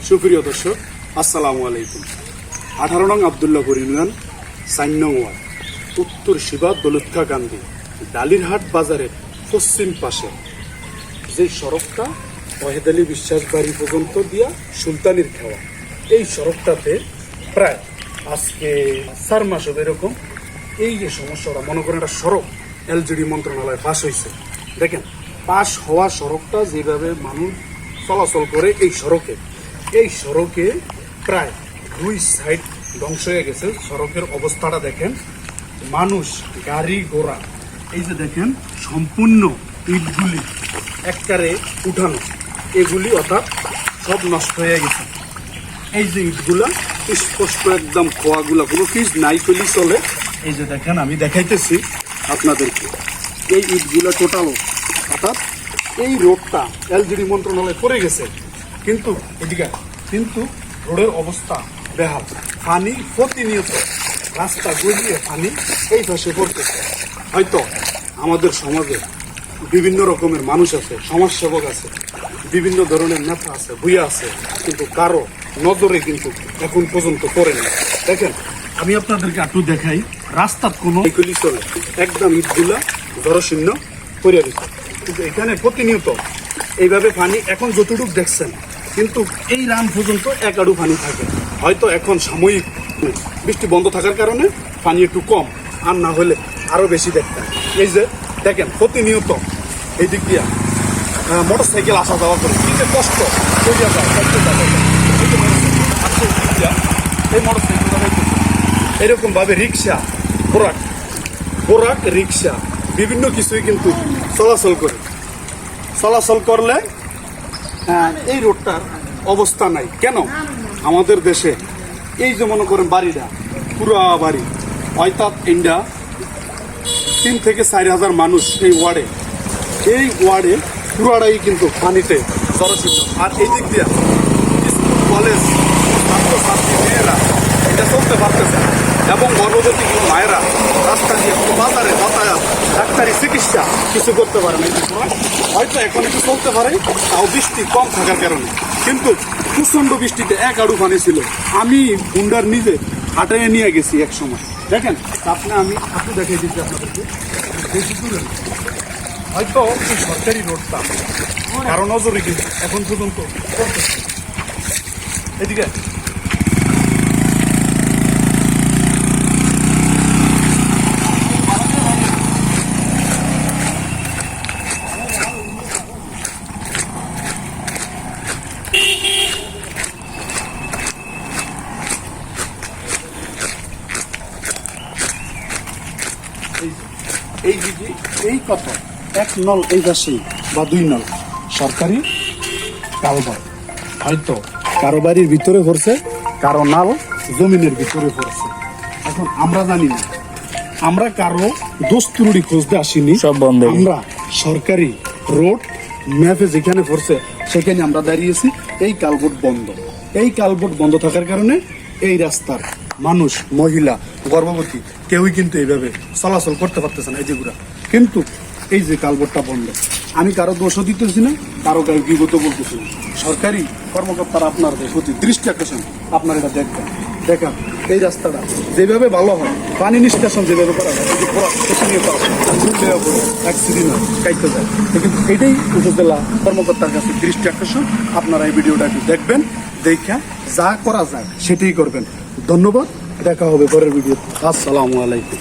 সুপ্রিয় দর্শক, আসসালামু আলাইকুম। 18 নং আবদুল্লাহপুর ইউনিয়ন 4 নং ওয়ার্ড, উত্তর শিবা দৌলতখাঁ গান্ধী ডালিরহাট বাজারের পশ্চিম পাশে যে সড়কটা ওয়াহেদ আলী বিশ্বাস বাড়ি পর্যন্ত দিয়া সুলতানির খাওয়া, এই সড়কটাতে প্রায় আজকে 4 মাস হবে এরকম এই যে সমস্যাটা, মনে করেন একটা সড়ক এলজিডি মন্ত্রণালয় পাশ হয়েছে। দেখেন, পাশ হওয়া সড়কটা যেভাবে মানুষ চলাচল করে এই সড়কে প্রায় 2 সাইড ধ্বংস হয়ে গেছে। সড়কের অবস্থাটা দেখেন, মানুষ, গাড়ি ঘোড়া, এই যে দেখেন সম্পূর্ণ ইটগুলি একবারে উঠানো, এগুলি অর্থাৎ সব নষ্ট হয়ে গেছে। এই যে ইটগুলা স্পষ্ট একদম খোয়াগুলা, কোনো পিস নাই ফেলি চলে। এই যে দেখেন, আমি দেখাইতেছি আপনাদেরকে, এই ইটগুলা টোটাল অর্থাৎ এই রোডটা এলজিডি মন্ত্রণালয় পড়ে গেছে, কিন্তু এদিকে কিন্তু রোডের অবস্থা বেহাল। পানি প্রতিনিয়ত রাস্তা গড়িয়ে পানি এই পাশে পড়তেছে। হয়তো আমাদের সমাজে বিভিন্ন রকমের মানুষ আছে, সমাজসেবক আছে, বিভিন্ন ধরনের নেতা আছে, ভূয়া আছে, কিন্তু কারো নজরে কিন্তু এখন পর্যন্ত পড়ে না। দেখেন, আমি আপনাদেরকে একটু দেখাই, রাস্তার কোনো ইটগুলি চলে, একদম ইটগুলা জরশীর্ণ পড়ে গেছে। কিন্তু এখানে প্রতিনিয়ত এইভাবে পানি এখন যতটুকু দেখছেন, কিন্তু এই রান পর্যন্ত 1 আড়ু পানি থাকে। হয়তো এখন সাময়িক বৃষ্টি বন্ধ থাকার কারণে পানি একটু কম, আর না হলে আরো বেশি দেখতেন। এই যে দেখেন, প্রতিনিয়ত এই দিক দিয়া মোটর সাইকেল আসা যাওয়া করে কি যে কষ্ট এই মোটর সাইকেল এরকম ভাবে রিক্সা, বোরাক রিক্সা, বিভিন্ন কিছুই কিন্তু চলাচল করলে এই রোডটার অবস্থা নাই। কেন আমাদের দেশে এই যে মনে করেন বাড়িটা, পুরা বাড়ি, অর্থাৎ ইন্ডিয়া 3 থেকে 4 হাজার মানুষ এই ওয়ার্ডে পুরাটাই কিন্তু পানিতে জরশীর্ণ। আর এই দিক দিয়ে স্কুল, কলেজ, ছাত্রছাত্রী, মেয়েরা এটা চলতে পারতেছে না, এবং গর্ভবতী মায়েরা রাস্তা দিয়ে বাজারে যাতায়াত, ডাক্তারি চিকিৎসা কিছু করতে পারে না। হয়তো এখন একটু চলতে পারে, তাও বৃষ্টি কম থাকার কারণে। কিন্তু প্রচন্ড বৃষ্টিতে 1 আড়ু পানি ছিল। আমি গুন্ডার নিজে হাঁটাইয়ে নিয়ে গেছি এক সময়। দেখেন, আমি একটু দেখাই দিচ্ছি আপনাদেরকে, বেশি দূরে হয়তো এই সরকারি রোডটা কারো নজরে কিন্তু এখন পর্যন্ত করতেছে। এদিকে এই কত 1 নল এই পাশেই বা 2 নল সরকারি কালভার, হয়তো কারো বাড়ির ভিতরে পড়ছে, কারো নাল জমিনের ভিতরে পড়ছে। এখন আমরা জানি না, আমরা কারো দোষ ত্রুটি খুঁজতে আসিনি, সব বন্ধ। আমরা সরকারি রোড ম্যাপে যেখানে পড়ছে সেখানে আমরা দাঁড়িয়েছি। এই কালভার্ট বন্ধ থাকার কারণে এই রাস্তার মানুষ, মহিলা, গর্ভবতী কেউই কিন্তু এইভাবে চলাচল করতে পারতেছে না। এই যেগুলা কিন্তু এই যে কালভার্টটা বন্ধ, আমি কারো দোষও দিতেছি না, কারো বিগত বলতেছি না। সরকারি কর্মকর্তারা আপনাদের প্রতি দৃষ্টি আকর্ষণ, আপনারা এটা দেখেন এই রাস্তাটা যেভাবে ভালো হয়, পানি নিষ্কাশন যেভাবে করা হয়, কাইতে যায়, কিন্তু এটাই উপজেলা কর্মকর্তার কাছে দৃষ্টি আকর্ষণ। আপনারা এই ভিডিওটা একটু দেখবেন, দেখা যা করা যায় সেটাই করবেন। ধন্যবাদ, দেখা হবে পরের ভিডিও। আসসালামু আলাইকুম।